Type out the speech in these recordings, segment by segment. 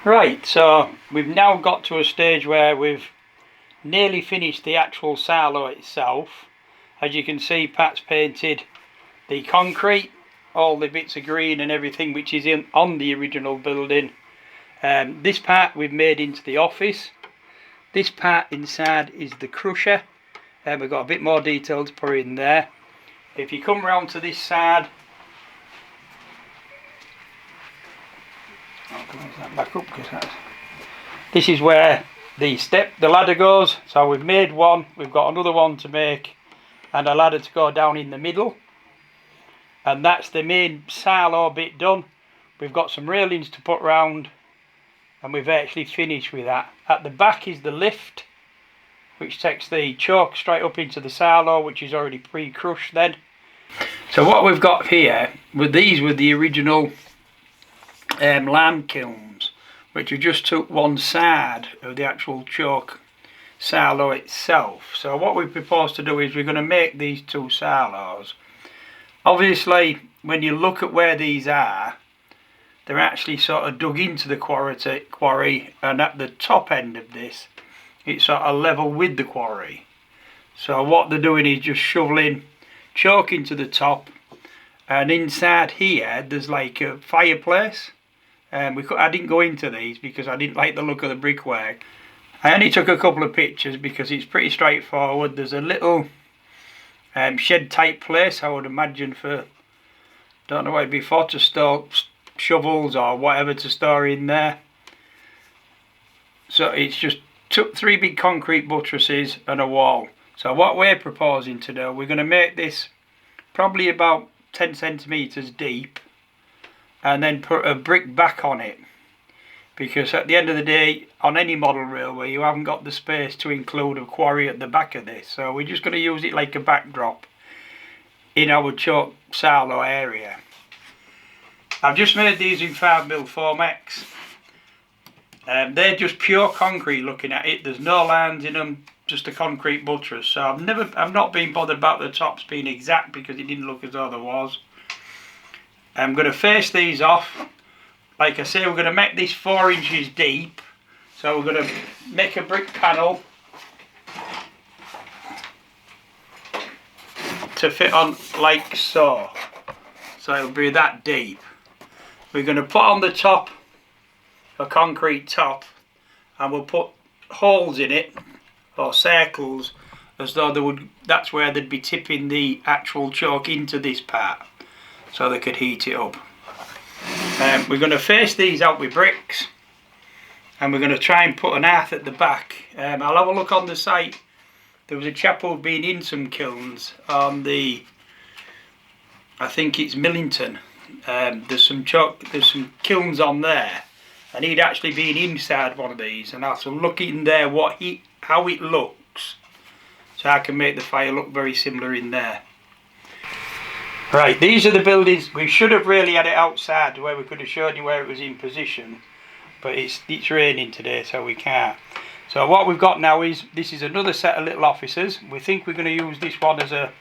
Right, so we've now got to a stage where we've nearly finished the actual silo itself. As you can see, Pat's painted the concrete, all the bits of green and everything which is on the original building. This part we've made into the office. This part inside is the crusher. We've got a bit more detail to put in there. If you come round to this side, I'll close that back up because this is where the ladder goes. So we've made one, we've got another one to make, and a ladder to go down in the middle. And that's the main silo bit done. We've got some railings to put round, and we've actually finished with that. At the back is the lift, which takes the chalk straight up into the silo, which is already pre-crushed then. So what we've got here, these were the original lime kilns, which we just took one side of the actual chalk silo itself. So what we propose to do is we're going to make these two silos. Obviously, when you look at where these are, they're actually sort of dug into the quarry, and at the top end of this, it's sort of level with the quarry. So what they're doing is just shoveling chalk into the top, and inside here there's like a fireplace. I didn't go into these because I didn't like the look of the brickwork. I only took a couple of pictures because it's pretty straightforward. There's a little shed type place, I would imagine, for, don't know what it'd be for, to store shovels or whatever to store in there. So it's just took 3 big concrete buttresses and a wall. So what we're proposing to do, we're going to make this probably about 10 centimetres deep, and then put a brick back on it, because at the end of the day, on any model railway, you haven't got the space to include a quarry at the back of this. So we're just going to use it like a backdrop in our chalk silo area. I've just made these in 5mm Formex. They're just pure concrete looking at it. There's no lines in them, just a concrete buttress. So I've not been bothered about the tops being exact because it didn't look as though there was. I'm going to face these off. Like I say, we're going to make this 4 inches deep. So we're going to make a brick panel to fit on like so. So it'll be that deep. We're going to put on the top a concrete top, and we'll put holes in it, or circles, as though that's where they'd be tipping the actual chalk into this part, so they could heat it up. We're going to face these out with bricks, and we're going to try and put an earth at the back. I'll have a look on the site. There was a chap who'd been in some kilns on the, I think it's Millington. There's some kilns on there, and he'd actually been inside one of these, and I'll look in there how it looks, so I can make the fire look very similar in there. Right, these are the buildings. We should have really had it outside where we could have shown you where it was in position, but it's raining today, so we can't. So what we've got now is, this is another set of little offices. We think we're going to use this one as a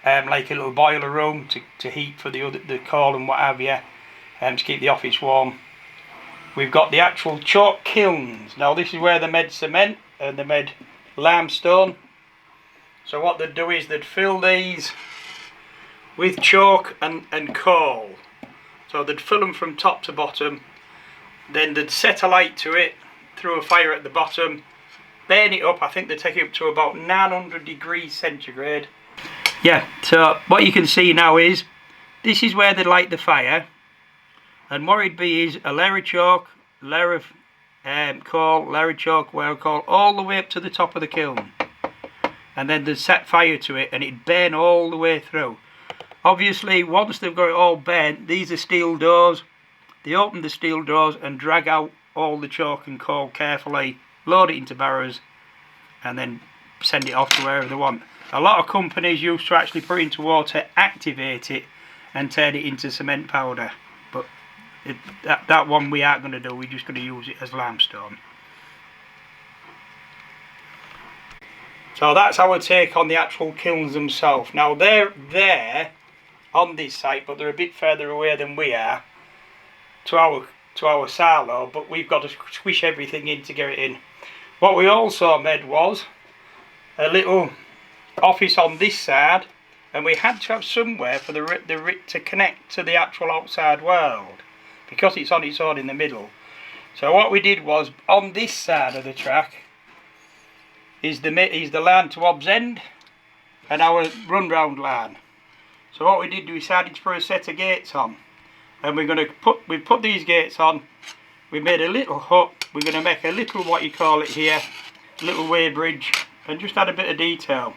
like a little boiler room to heat for the coal and what have you, to keep the office warm. We've got the actual chalk kilns. Now this is where they made cement and they made limestone. So what they'd do is they'd fill these with chalk and coal. So they'd fill them from top to bottom, then they'd set a light to it, through a fire at the bottom, burn it up. I think they take it up to about 900 degrees centigrade. Yeah, so what you can see now is, this is where they light the fire, and what it'd be is a layer of chalk, layer of coal, layer of chalk, layer of coal, all the way up to the top of the kiln, and then they'd set fire to it and it'd burn all the way through. Obviously, once they've got it all burnt, these are steel doors. They open the steel doors and drag out all the chalk and coal carefully, load it into barrows, and then send it off to wherever they want. A lot of companies used to actually put it into water, activate it, and turn it into cement powder. But that one we aren't going to do. We're just going to use it as limestone. So that's our take on the actual kilns themselves. Now they're there on this site, but they're a bit further away than we are. To to our silo, but we've got to squish everything in to get it in. What we also made was a little office on this side, and we had to have somewhere for the to connect to the actual outside world, because it's on its own in the middle. So what we did was, on this side of the track is the line to Hobbs End and our run round line. So what we did, we decided to put a set of gates on, and we put these gates on. We made a little hut. We're going to make a little, what you call it here, little weighbridge, and just add a bit of detail.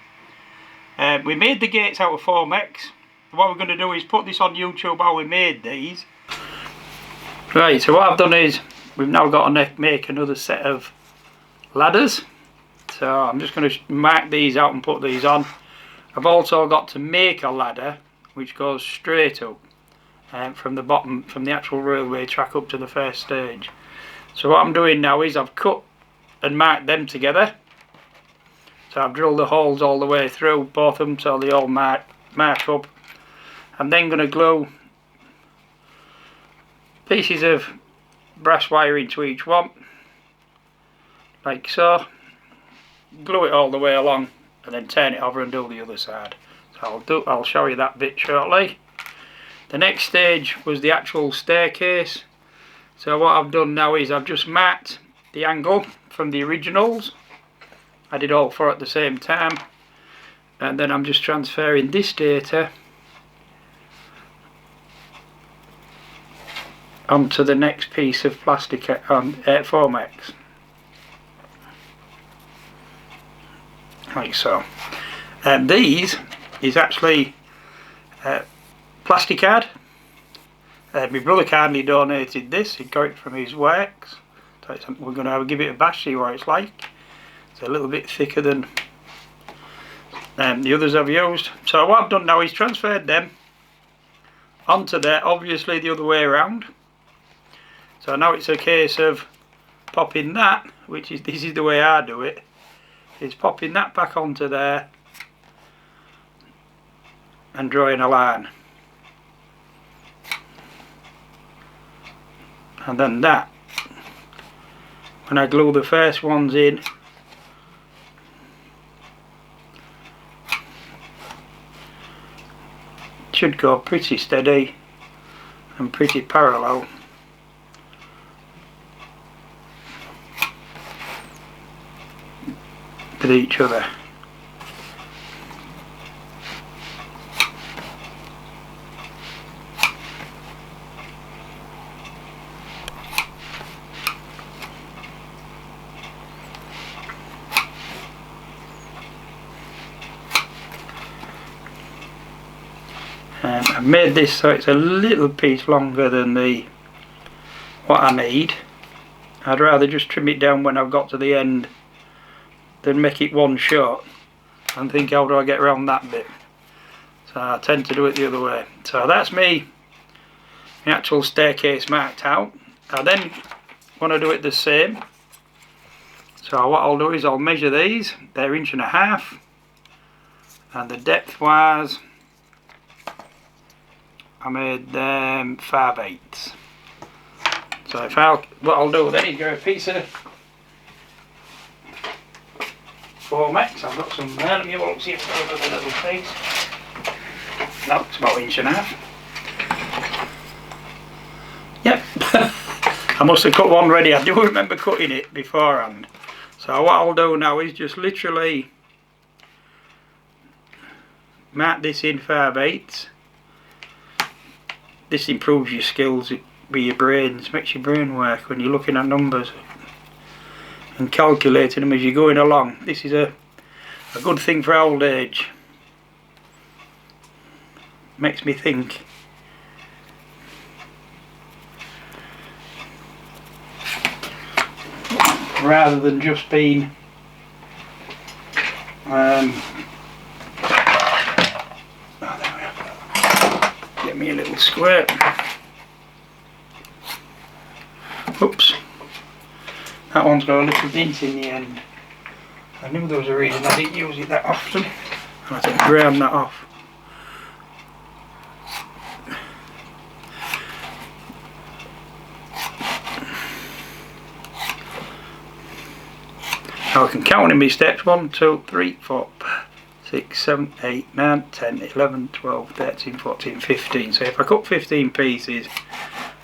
We made the gates out of Formex. What we're going to do is put this on YouTube how we made these. Right, so what I've done is we've now got to make another set of ladders. So I'm just going to mark these out and put these on. I've also got to make a ladder which goes straight up from the bottom, from the actual railway track up to the first stage. So what I'm doing now is I've cut and marked them together. So I've drilled the holes all the way through, both of them, so they all mark up. I'm then going to glue pieces of brass wire into each one, like so. Glue it all the way along, and then turn it over and do the other side. So I'll show you that bit shortly. The next stage was the actual staircase. So what I've done now is I've just marked the angle from the originals. I did all four at the same time, and then I'm just transferring this data onto the next piece of plastic Formex, like so. And these is actually Plasticard. My brother kindly donated this. He got it from his works. So we're going to give it a bash, see what it's like. It's a little bit thicker than the others I've used. So what I've done now is transferred them onto there, obviously the other way around. So now it's a case of popping that, this is the way I do it, is popping that back onto there and drawing a line. And then that, when I glue the first ones in, it should go pretty steady and pretty parallel. With each other. I've made this so it's a little piece longer than what I need. I'd rather just trim it down when I've got to the end than make it one shot and think, how do I get around that bit? So I tend to do it the other way. So that's me, the actual staircase marked out. I then want to do it the same. So what I'll do is I'll measure these. They're 1.5 inches, and the depth wise I made them 5/8. So what I'll do then is go a piece of Formex. I've got some there. Let me have a look, see if I've got a little piece. No, it's about 1.5 inches. Yep. I must have cut one ready. I do remember cutting it beforehand. So what I'll do now is just literally mark this in 5/8. This improves your skills with your brains, makes your brain work when you're looking at numbers and calculating them as you're going along. This is a good thing for old age. Makes me think. Rather than just being get me a little squirt. Oops. That one's got a little dent in the end. I knew there was a reason I didn't use it that often. And I had to ground that off. Now I can count in my steps: 1, 2, 3, 4, 5, 6, 7, 8, 9, 10, 11, 12, 13, 14, 15. So if I cut 15 pieces,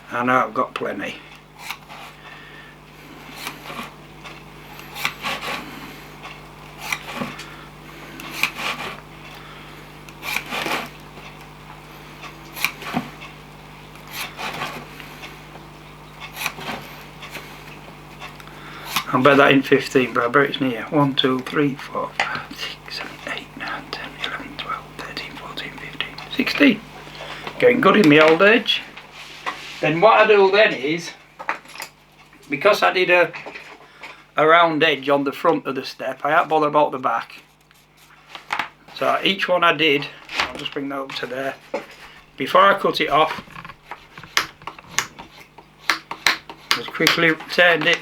I know I've got plenty. I'll bet that in 15, but I bet it's near. 1, 2, 3, 4, 5, 6, 7, 8, 9, 10, 11, 12, 13, 14, 15, 16. Getting good in my old age. Then what I do then is, because I did a round edge on the front of the step, I ain't bothered about the back. So each one I did, I'll just bring that up to there. Before I cut it off, just quickly turned it.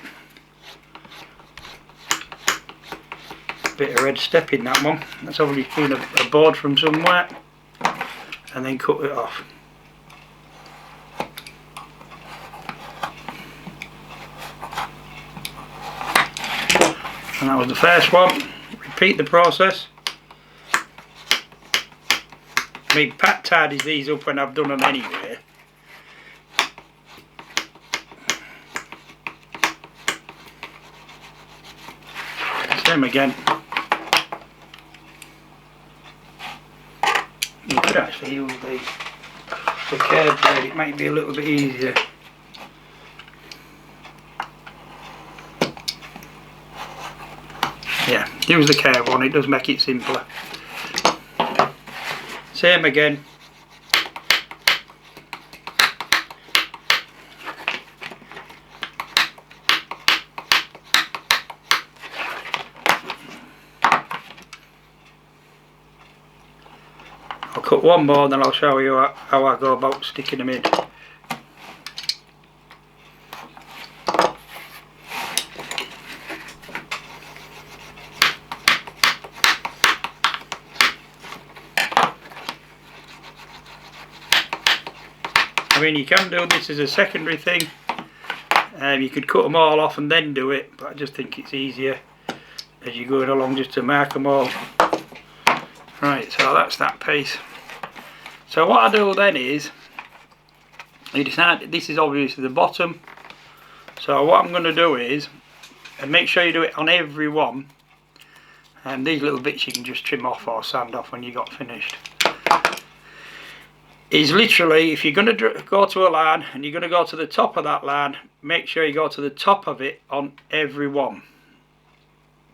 Bit of red step in that one. That's obviously been a board from somewhere, and then cut it off. And that was the first one. Repeat the process. I Pat tidies these up when I've done them anyway. Same again. You could actually use the curved blade, it might be a little bit easier. Yeah, use the curved one, it does make it simpler. Same again. I'll cut one more, then I'll show you how I go about sticking them in. I mean, you can do this as a secondary thing. You could cut them all off and then do it, but I just think it's easier as you're going along just to mark them all. Right, so that's that piece. So what I do then is, you decide this is obviously the bottom. So what I'm going to do is, and make sure you do it on every one, and these little bits you can just trim off or sand off when you got finished. Is literally, if you're going to go to a line and you're going to go to the top of that line, make sure you go to the top of it on every one.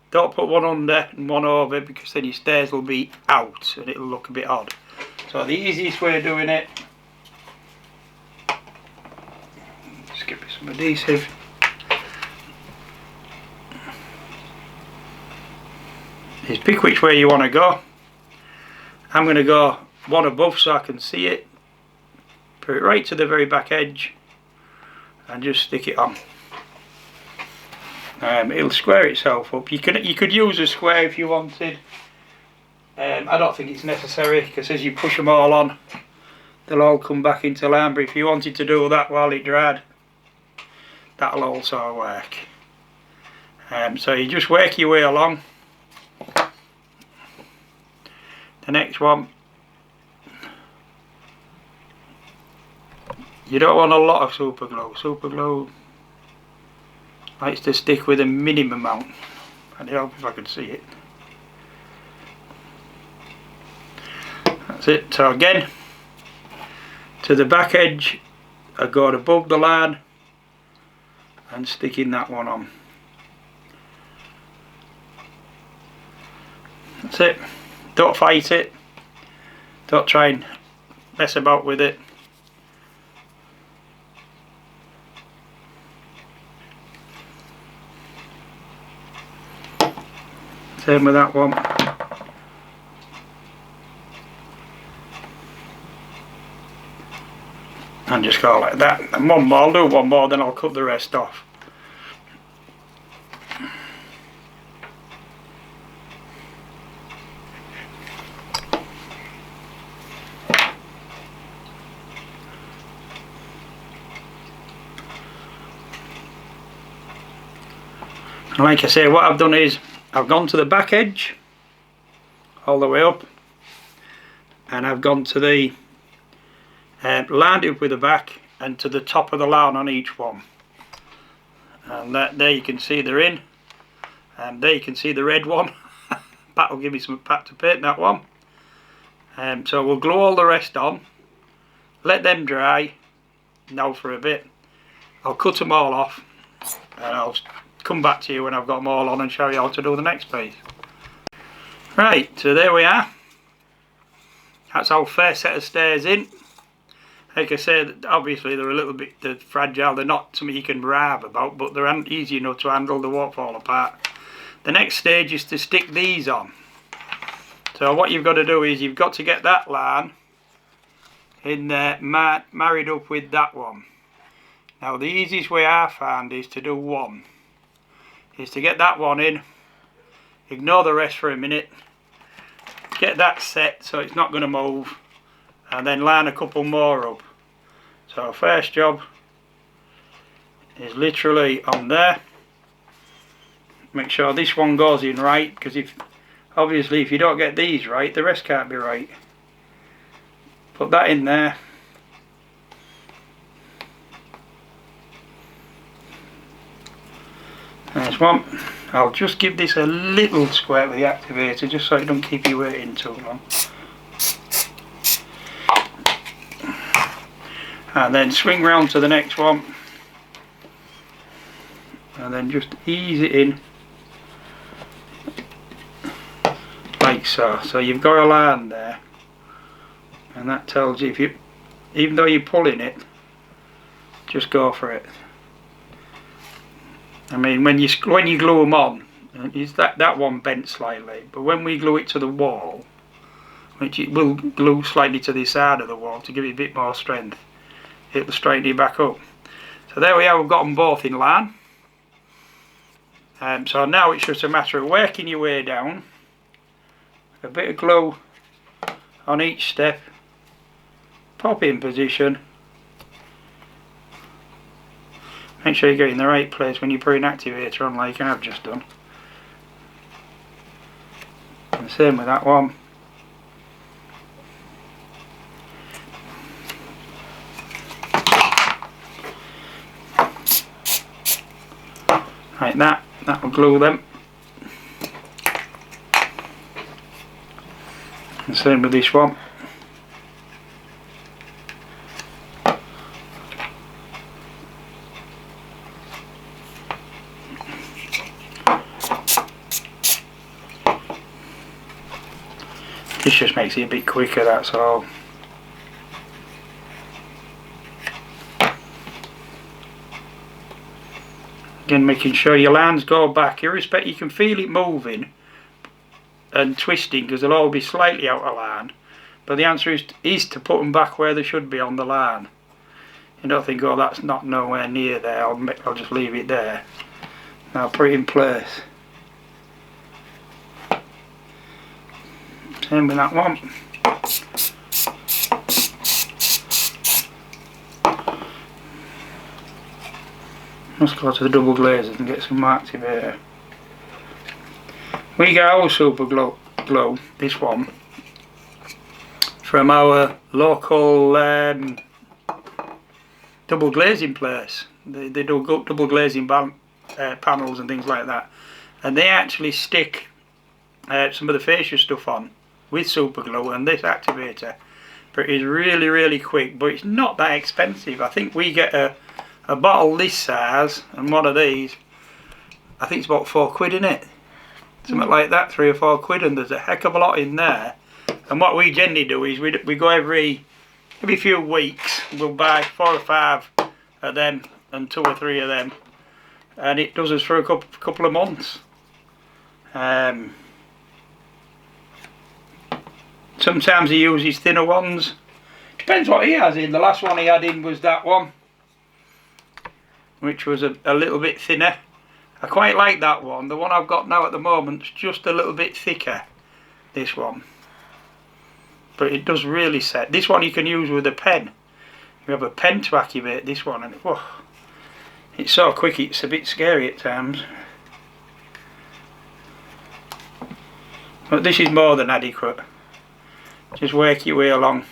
Don't put one under and one over, because then your stairs will be out and it'll look a bit odd. So the easiest way of doing it, just give me some adhesive. Is pick which way you want to go. I'm going to go one above so I can see it. Put it right to the very back edge and just stick it on. It'll square itself up. You could use a square if you wanted. I don't think it's necessary, because as you push them all on, they'll all come back into line. But if you wanted to do that while it dried, that'll also work. So you just work your way along. The next one, you don't want a lot of super glue. Super glue likes to stick with a minimum amount. I'd help if I could see it. That's it. So again, to the back edge, I go above the line and sticking that one on. That's it. Don't fight it. Don't try and mess about with it. Same with that one. And just go like that. And one more, I'll do one more, then I'll cut the rest off. And like I say, what I've done is I've gone to the back edge all the way up, and I've gone to the lined it with the back and to the top of the line on each one, and that there you can see they're in, and there you can see the red one. Pat will give me some pat to paint that one. So we'll glue all the rest on, let them dry now for a bit. I'll cut them all off and I'll come back to you when I've got them all on and show you how to do the next piece. Right, so there we are. That's our first set of stairs in. Like I said, obviously they're a little bit fragile, they're not something you can rave about, but they're easy enough to handle, they won't fall apart. The next stage is to stick these on. So what you've got to do is you've got to get that line in there married up with that one. Now the easiest way I found is to do one. Is to get that one in, ignore the rest for a minute, get that set so it's not going to move, and then line a couple more up. So first job is literally on there. Make sure this one goes in right, because obviously if you don't get these right, the rest can't be right. Put that in there. There's one. I'll just give this a little squirt with the activator just so it don't keep you waiting too long. And then swing round to the next one. And then just ease it in. Like so. So you've got a line there. And that tells you, even though you're pulling it, just go for it. I mean, when you glue them on, is that one bent slightly, but when we glue it to the wall, which it will glue slightly to the side of the wall to give it a bit more strength, it'll straighten it back up. So there we are, we've got them both in line. So now it's just a matter of working your way down, a bit of glue on each step, pop in position. Make sure you get in the right place when you put an activator on, like I've just done. And same with that one. Like that will glue them. And same with this one. This just makes it a bit quicker, that's all. Again, making sure your lines go back, irrespective, you can feel it moving and twisting because they'll all be slightly out of line. But the answer is to put them back where they should be on the line. You don't think, oh, that's not nowhere near there, I'll just leave it there. Now put it in place. Same with that one. Let's go to the double glazers and get some activator. We get our super glue, this one, from our local double glazing place. They do double glazing panels and things like that, and they actually stick some of the fascia stuff on with super glue and this activator. But it's really quick, but it's not that expensive. I think we get a bottle this size and one of these, I think it's about £4 in it, something like that, £3 or £4, and there's a heck of a lot in there. And what we generally do is we go every few weeks, we'll buy 4 or 5 of them and 2 or 3 of them, and it does us for a couple of months. Sometimes he uses thinner ones, depends what he has in. The last one he had in was that one, which was a little bit thinner. I quite like that one. The one I've got now at the moment is just a little bit thicker, this one, but it does really set. This one you can use with a pen. You have a pen to activate this one, and it's so quick it's a bit scary at times. But this is more than adequate. Just work your way along.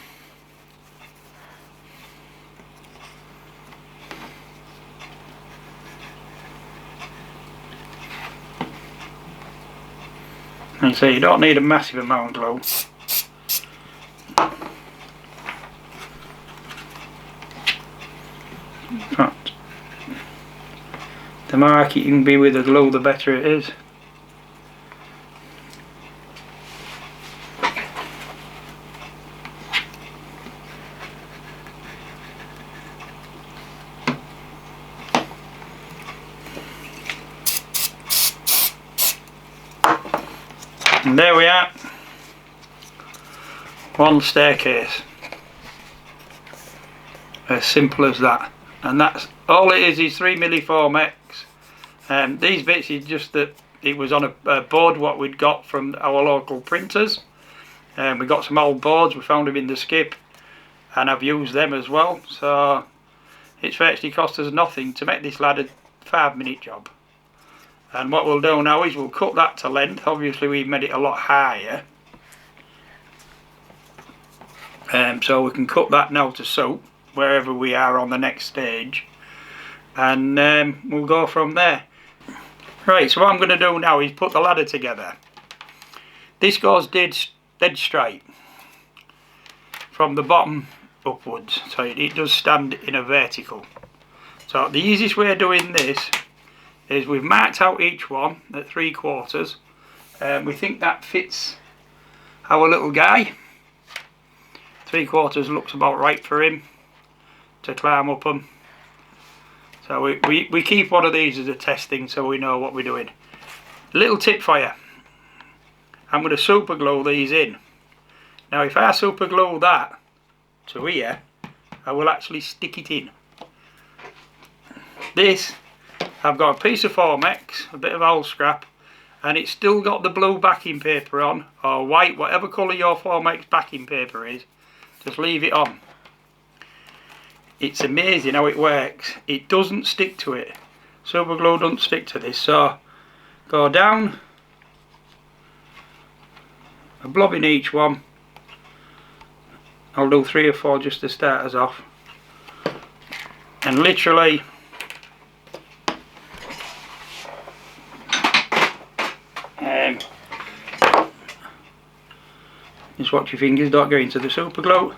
And so you don't need a massive amount of glue. But the more accurate you can be with the glue, the better it is. And there we are, one staircase, as simple as that. And that's all it is 3mm Formex. These bits is just that it was on a board what we'd got from our local printers. We got some old boards, we found them in the skip, and I've used them as well. So it's virtually cost us nothing to make this ladder 5-minute job. And what we'll do now is we'll cut that to length. Obviously we've made it a lot higher, so we can cut that now to suit wherever we are on the next stage, and we'll go from there. Right, so what I'm going to do now is put the ladder together. This goes dead straight from the bottom upwards, so it does stand in a vertical. So the easiest way of doing this is we've marked out each one at 3/4. We think that fits our little guy. 3/4 looks about right for him to climb up them. So we keep one of these as a testing so we know what we're doing. Little tip for you. I'm going to super glue these in. Now if I super glue that to here, I will actually stick it in. This, I've got a piece of Formex, a bit of old scrap, and it's still got the blue backing paper on, or white, whatever colour your Formex backing paper is, just leave it on. It's amazing how it works. It doesn't stick to it. Super glue doesn't stick to this, so go down, a blob in each one. I'll do 3 or 4 just to start us off, and literally just watch your fingers, don't go into the super glue.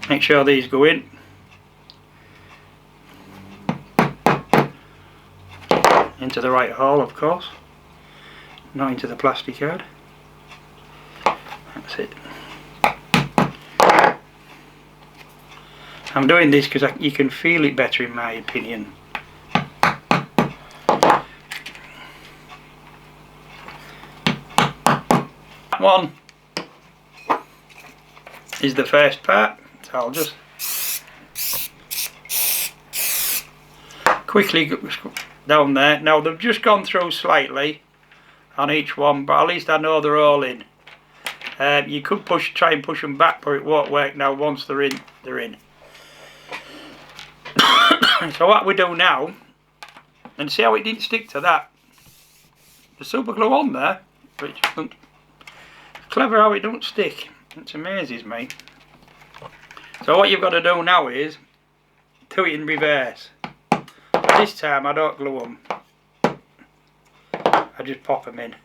Make sure these go in. Into the right hole, of course, not into the plastic card. That's it. I'm doing this because you can feel it better, in my opinion. That one is the first part, so I'll just quickly go down there. Now they've just gone through slightly on each one, but at least I know they're all in. You could try and push them back, but it won't work now. Once they're in, they're in. So what we do now, and see how it didn't stick to that, the super glue on there, which clever how it don't stick. It amazes me. So what you've got to do now is do it in reverse. This time I don't glue them, I just pop them in.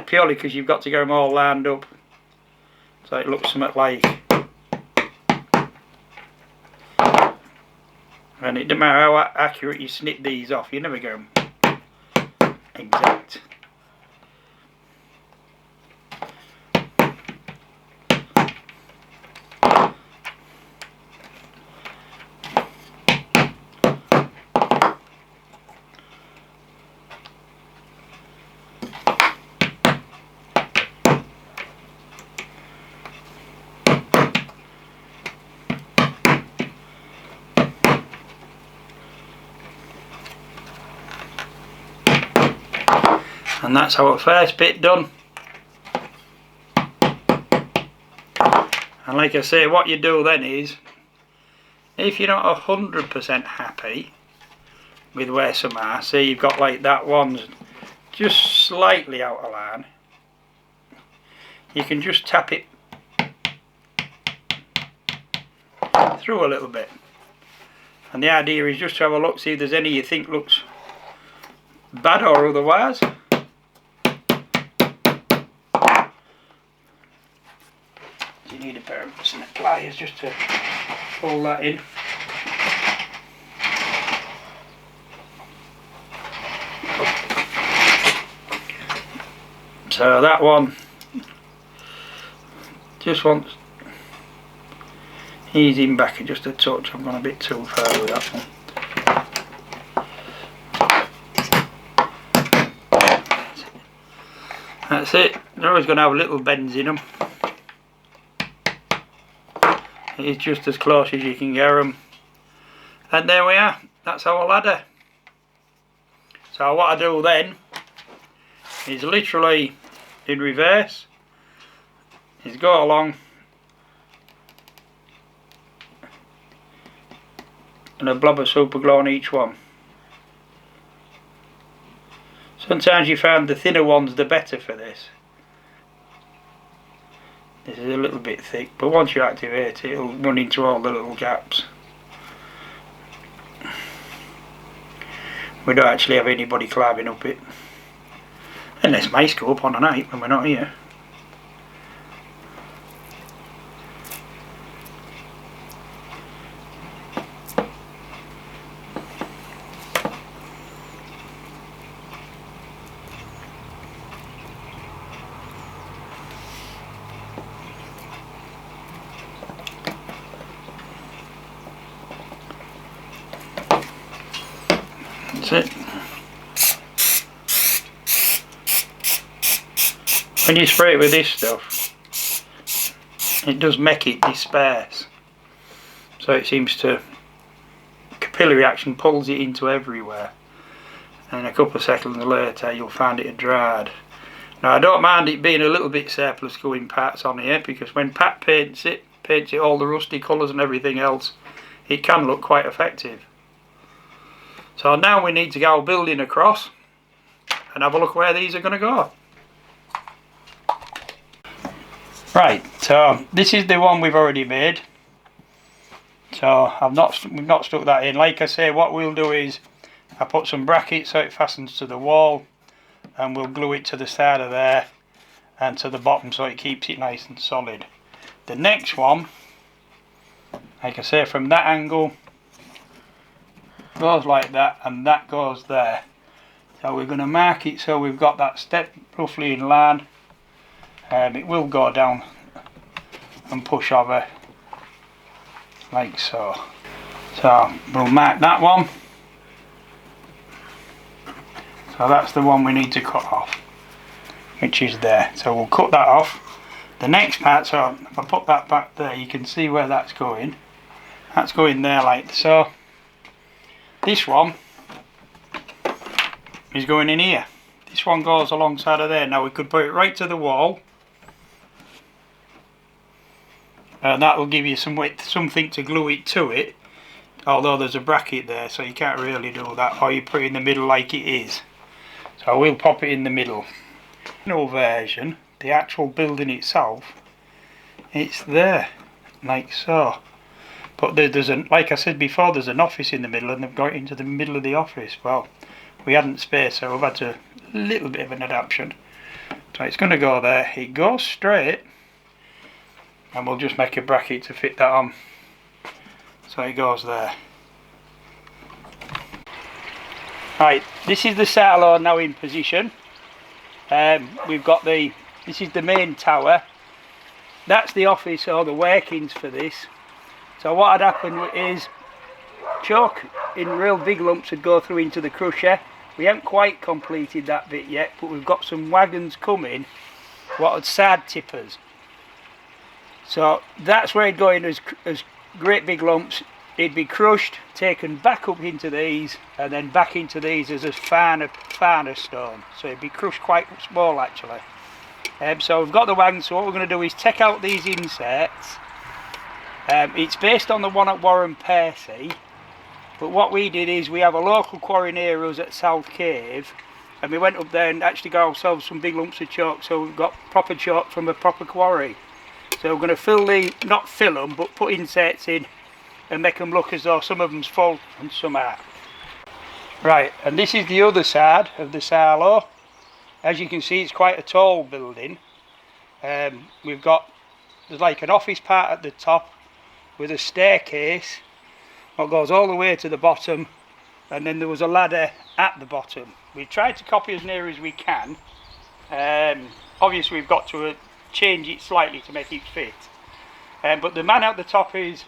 Purely because you've got to get them all lined up so it looks something like. And it doesn't matter how accurate you snip these off, you never get them exact. And that's our first bit done. And like I say, what you do then is, if you're not 100% happy, with where some are. See, you've got like that one's just slightly out of line. You can just tap it through a little bit, and the idea is just to have a look, see if there's any you think looks bad or otherwise. You need a pair of pliers just to pull that in. So that one just wants easing back just a touch. I've gone a bit too far with that one. That's it. They're always going to have little bends in them. It's just as close as you can get them. And there we are. That's our ladder. So what I do then is literally in reverse is go along and a blob of super glue on each one. Sometimes you find the thinner ones the better for this. This is a little bit thick, but once you activate it, it'll run into all the little gaps. We don't actually have anybody climbing up it. Unless mice go up on a night when we're not here. That's it. When you spray it with this stuff, it does make it disperse. So it seems to, capillary action pulls it into everywhere. And a couple of seconds later you'll find it had dried. Now I don't mind it being a little bit surplus going parts on here, because when Pat paints it all the rusty colours and everything else, it can look quite effective. So now we need to go building across and have a look where these are going to go. Right, so this is the one we've already made. So we've not stuck that in. Like I say, what we'll do is I put some brackets so it fastens to the wall, and we'll glue it to the side of there and to the bottom so it keeps it nice and solid. The next one, like I say, from that angle goes like that, and that goes there. So we're going to mark it so we've got that step roughly in line. It will go down and push over like so. So we'll mark that one. So that's the one we need to cut off, which is there. So we'll cut that off. The next part, so if I put that back there, you can see where that's going. That's going there like so. This one is going in here. This one goes alongside of there. Now we could put it right to the wall, and that will give you some width, something to glue it to it, although there's a bracket there so you can't really do that, or you put it in the middle like it is. So we'll pop it in the middle. No version, the actual building itself, it's there like so. But there's like I said before, there's an office in the middle, and they've got it into the middle of the office. Well, we hadn't space, so we've had to a little bit of an adaptation. So it's going to go there. It goes straight, and we'll just make a bracket to fit that on. So it goes there. Right, this is the silo now in position. We've got this is the main tower. That's the office or the workings for this. So what had happened is chalk in real big lumps would go through into the crusher. We haven't quite completed that bit yet, but we've got some wagons coming, what are side tippers. So that's where it'd go in as great big lumps. It'd be crushed, taken back up into these, and then back into these as a finer stone. So it'd be crushed quite small actually. So we've got the wagons, so what we're going to do is take out these inserts. It's based on the one at Warren Percy, But what we did is we have a local quarry near us at South Cave, and we went up there and actually got ourselves some big lumps of chalk, so we've got proper chalk from a proper quarry. So we're going to not fill them, but put insets in and make them look as though some of them's full and some aren't. Right, and this is the other side of the silo. As you can see, it's quite a tall building. There's like an office part at the top with a staircase that goes all the way to the bottom, and then there was a ladder at the bottom. We tried to copy as near as we can. Obviously we've got to change it slightly to make it fit. But the man at the top is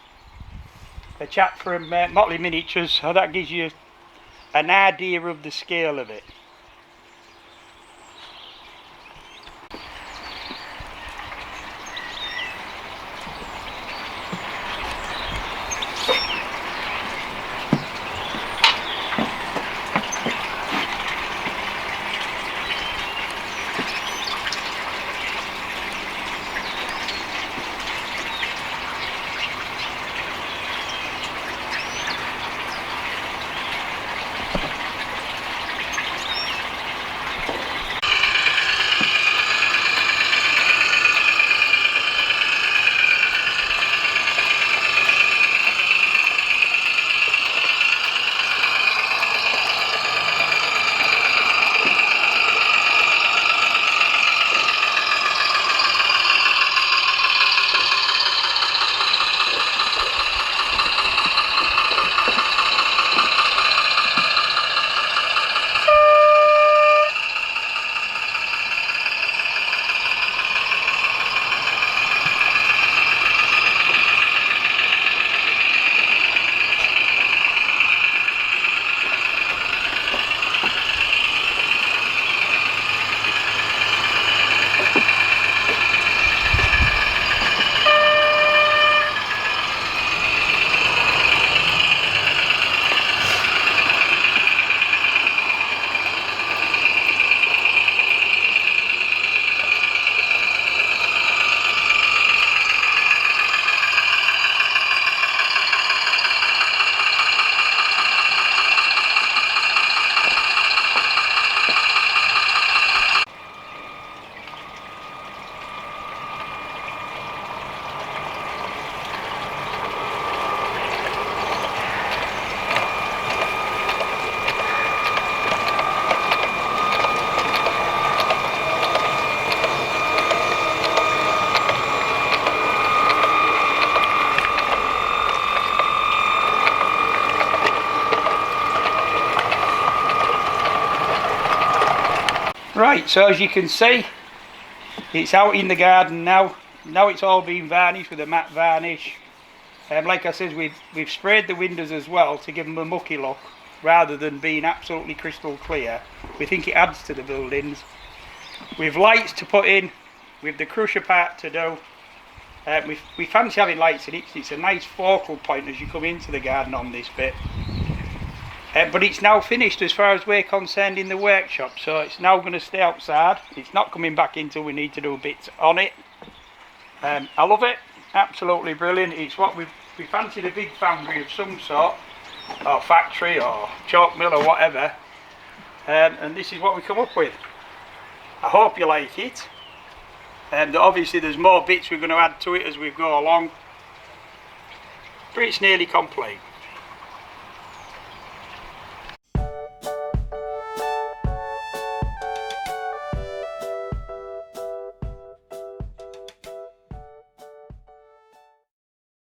a chap from Motley Miniatures, so that gives you an idea of the scale of it. Right, so as you can see, it's out in the garden now. Now it's all been varnished with a matte varnish. Like I said, we've sprayed the windows as well to give them a mucky look rather than being absolutely crystal clear. We think it adds to the buildings. We've lights to put in, with the crusher part to do. We fancy having lights in it. It's a nice focal point as you come into the garden on this bit. But it's now finished as far as we're concerned in the workshop, so it's now going to stay outside. It's not coming back in until we need to do bits on it. I love it, absolutely brilliant. It's what we fancied, a big foundry of some sort, or factory or chalk mill or whatever, and this is what we come up with. I hope you like it. Obviously there's more bits we're going to add to it as we go along, but it's nearly complete.